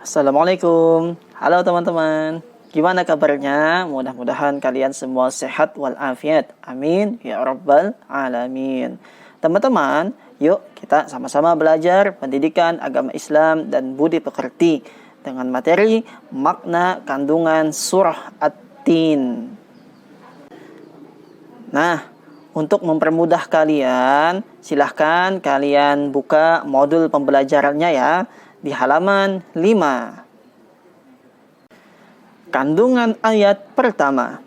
Assalamualaikum. Halo teman-teman. Gimana kabarnya? Mudah-mudahan kalian semua sehat walafiat. Amin ya rabbal alamin. Teman-teman, yuk kita sama-sama belajar pendidikan agama Islam dan budi pekerti dengan materi makna kandungan surah At-Tin. Nah, untuk mempermudah kalian, silahkan kalian buka modul pembelajarannya ya di halaman 5. Kandungan ayat pertama.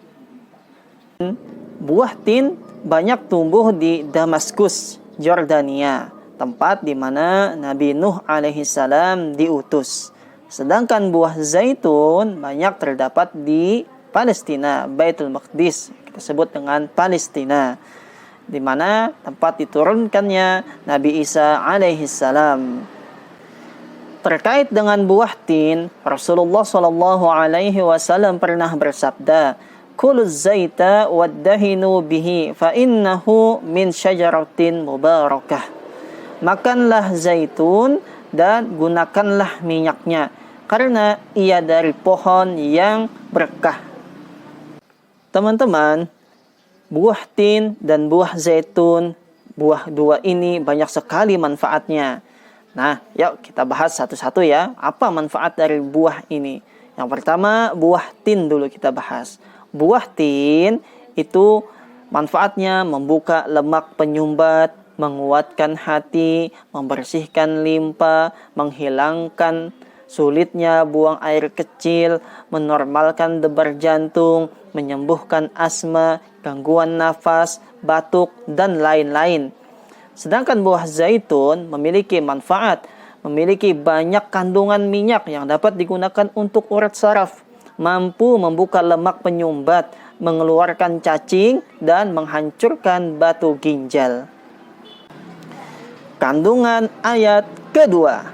Buah tin banyak tumbuh di Damaskus, Jordania, tempat di mana Nabi Nuh alaihissalam diutus. Sedangkan buah zaitun banyak terdapat di Palestina, Baitul Maqdis, kita sebut dengan Palestina, di mana tempat diturunkannya Nabi Isa alaihissalam. Terkait dengan buah tin, Rasulullah Shallallahu Alaihi Wasallam pernah bersabda, "Kuluz zaita waddahinu bihi, fa innahu min syajaratin mubarakah." Makanlah zaitun dan gunakanlah minyaknya, karena ia dari pohon yang berkah. Teman-teman, buah tin dan buah zaitun, buah dua ini banyak sekali manfaatnya. Nah, yuk kita bahas satu-satu ya. Apa manfaat dari buah ini? Yang pertama, buah tin dulu kita bahas. Buah tin itu manfaatnya membuka lemak penyumbat, menguatkan hati, membersihkan limpa, menghilangkan sulitnya buang air kecil, menormalkan debar jantung, menyembuhkan asma, gangguan nafas, batuk, dan lain-lain. Sedangkan buah zaitun memiliki manfaat, memiliki banyak kandungan minyak yang dapat digunakan untuk urat saraf, mampu membuka lemak penyumbat, mengeluarkan cacing, dan menghancurkan batu ginjal. Kandungan ayat kedua.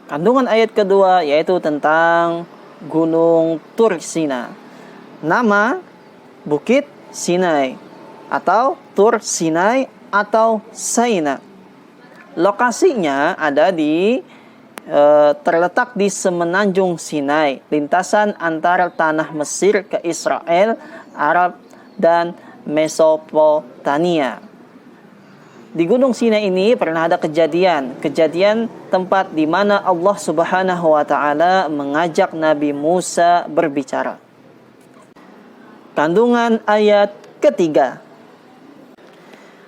Kandungan ayat kedua yaitu tentang Gunung Tur Sina. Nama Bukit Sinai atau Tur Sinai atau Saina. Lokasinya ada terletak di semenanjung Sinai, lintasan antara tanah Mesir ke Israel, Arab, dan Mesopotamia. Di Gunung Sinai ini pernah ada kejadian tempat di mana Allah Subhanahu wa taala mengajak Nabi Musa berbicara. Kandungan ayat ketiga.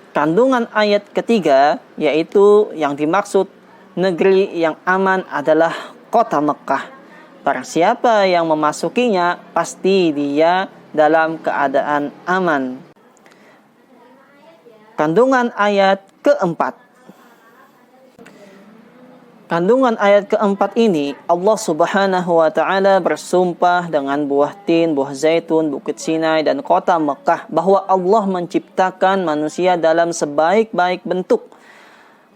Kandungan ayat ketiga yaitu yang dimaksud negeri yang aman adalah kota Mekah. Barang siapa yang memasukinya pasti dia dalam keadaan aman. Kandungan ayat keempat. Kandungan ayat keempat ini Allah Subhanahu wa taala bersumpah dengan buah tin, buah zaitun, Bukit Sinai, dan kota Mekah bahwa Allah menciptakan manusia dalam sebaik-baik bentuk.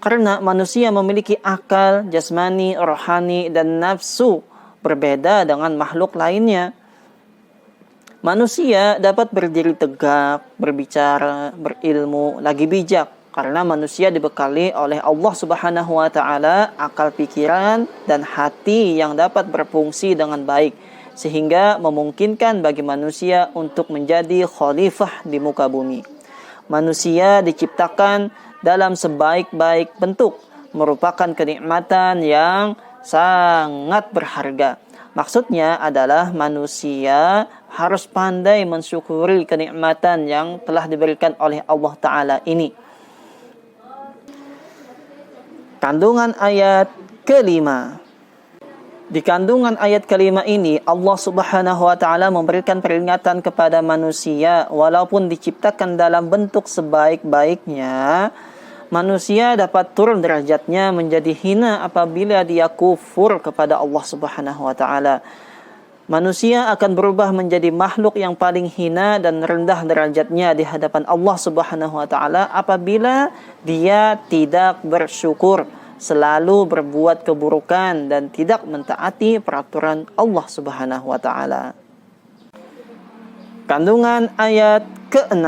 Karena manusia memiliki akal, jasmani, rohani, dan nafsu berbeda dengan makhluk lainnya. Manusia dapat berdiri tegak, berbicara, berilmu, lagi bijak. Karena manusia dibekali oleh Allah Subhanahu wa taala akal pikiran dan hati yang dapat berfungsi dengan baik, sehingga memungkinkan bagi manusia untuk menjadi khalifah di muka bumi. Manusia diciptakan dalam sebaik-baik bentuk, merupakan kenikmatan yang sangat berharga. Maksudnya adalah manusia harus pandai mensyukuri kenikmatan yang telah diberikan oleh Allah Ta'ala ini. Kandungan ayat kelima. Di kandungan ayat kelima ini Allah Subhanahu wa taala memberikan peringatan kepada manusia, walaupun diciptakan dalam bentuk sebaik-baiknya, manusia dapat turun derajatnya menjadi hina apabila dia kufur kepada Allah Subhanahu wa taala. Manusia akan berubah menjadi makhluk yang paling hina dan rendah derajatnya di hadapan Allah Subhanahu wa taala apabila dia tidak bersyukur, selalu berbuat keburukan dan tidak mentaati peraturan Allah Subhanahu wa taala. Kandungan ayat ke-6.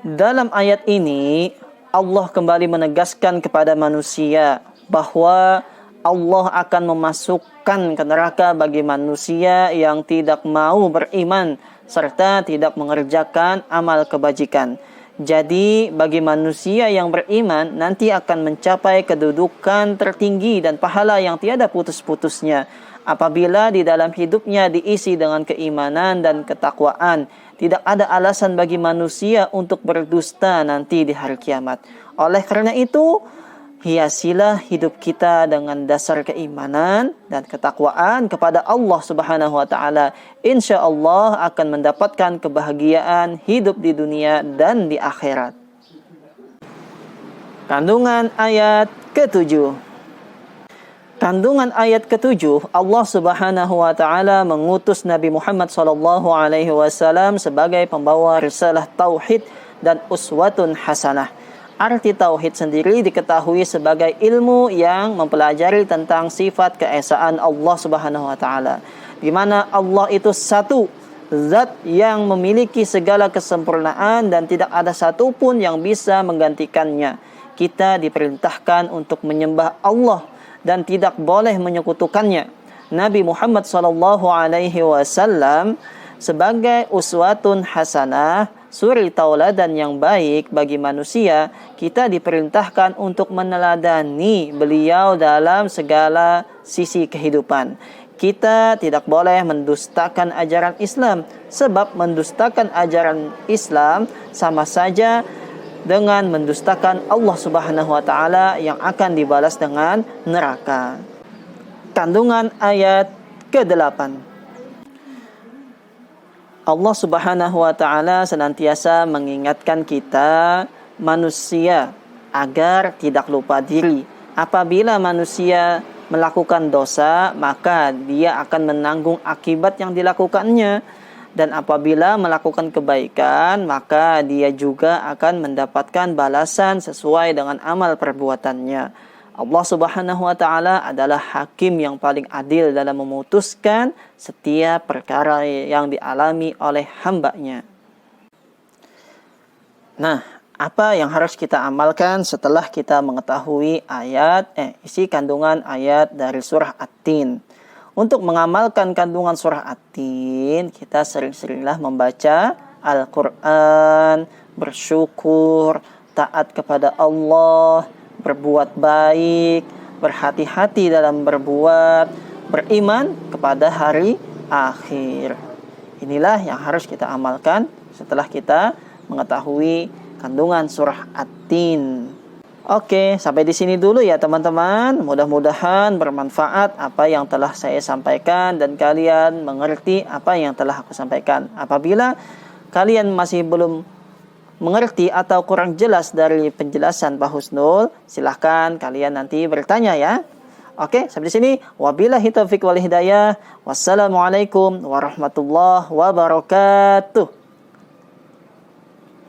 Dalam ayat ini Allah kembali menegaskan kepada manusia bahwa Allah akan memasukkan ke neraka bagi manusia yang tidak mau beriman serta tidak mengerjakan amal kebajikan. Jadi bagi manusia yang beriman nanti akan mencapai kedudukan tertinggi dan pahala yang tiada putus-putusnya apabila di dalam hidupnya diisi dengan keimanan dan ketakwaan. Tidak ada alasan bagi manusia untuk berdusta nanti di hari kiamat. Oleh karena itu, hiasilah hidup kita dengan dasar keimanan dan ketakwaan kepada Allah Subhanahu wa taala. Insyaallah akan mendapatkan kebahagiaan hidup di dunia dan di akhirat. Kandungan ayat ke-7. Kandungan ayat ke-7, Allah Subhanahu wa taala mengutus Nabi Muhammad sallallahu alaihi wasallam sebagai pembawa risalah tauhid dan uswatun hasanah. Arti tauhid sendiri diketahui sebagai ilmu yang mempelajari tentang sifat keesaan Allah Subhanahu wa taala, di mana Allah itu satu, zat yang memiliki segala kesempurnaan dan tidak ada satupun yang bisa menggantikannya. Kita diperintahkan untuk menyembah Allah dan tidak boleh menyekutukannya. Nabi Muhammad sallallahu alaihi wasallam sebagai uswatun hasanah, suri tauladan yang baik bagi manusia, kita diperintahkan untuk meneladani beliau dalam segala sisi kehidupan. Kita tidak boleh mendustakan ajaran Islam, sebab mendustakan ajaran Islam sama saja dengan mendustakan Allah Subhanahu wa taala yang akan dibalas dengan neraka. Kandungan ayat ke-8. Allah Subhanahu wa taala senantiasa mengingatkan kita manusia agar tidak lupa diri. Apabila manusia melakukan dosa, maka dia akan menanggung akibat yang dilakukannya. Dan apabila melakukan kebaikan, maka dia juga akan mendapatkan balasan sesuai dengan amal perbuatannya. Allah Subhanahu wa taala adalah hakim yang paling adil dalam memutuskan setiap perkara yang dialami oleh hamba-Nya. Nah, apa yang harus kita amalkan setelah kita mengetahui isi kandungan ayat dari surah At-Tin? Untuk mengamalkan kandungan surah At-Tin, kita sering-seringlah membaca Al-Quran, bersyukur, taat kepada Allah, berbuat baik, berhati-hati dalam berbuat, beriman kepada hari akhir. Inilah yang harus kita amalkan setelah kita mengetahui kandungan surah At-Tin. Oke, sampai di sini dulu ya teman-teman. Mudah-mudahan bermanfaat apa yang telah saya sampaikan dan kalian mengerti apa yang telah aku sampaikan. Apabila kalian masih belum mengerti atau kurang jelas dari penjelasan Pak Husnul, silahkan kalian nanti bertanya ya. Oke, sampai di sini. Wabillahi taufiq wal hidayah. Wassalamualaikum warahmatullahi wabarakatuh.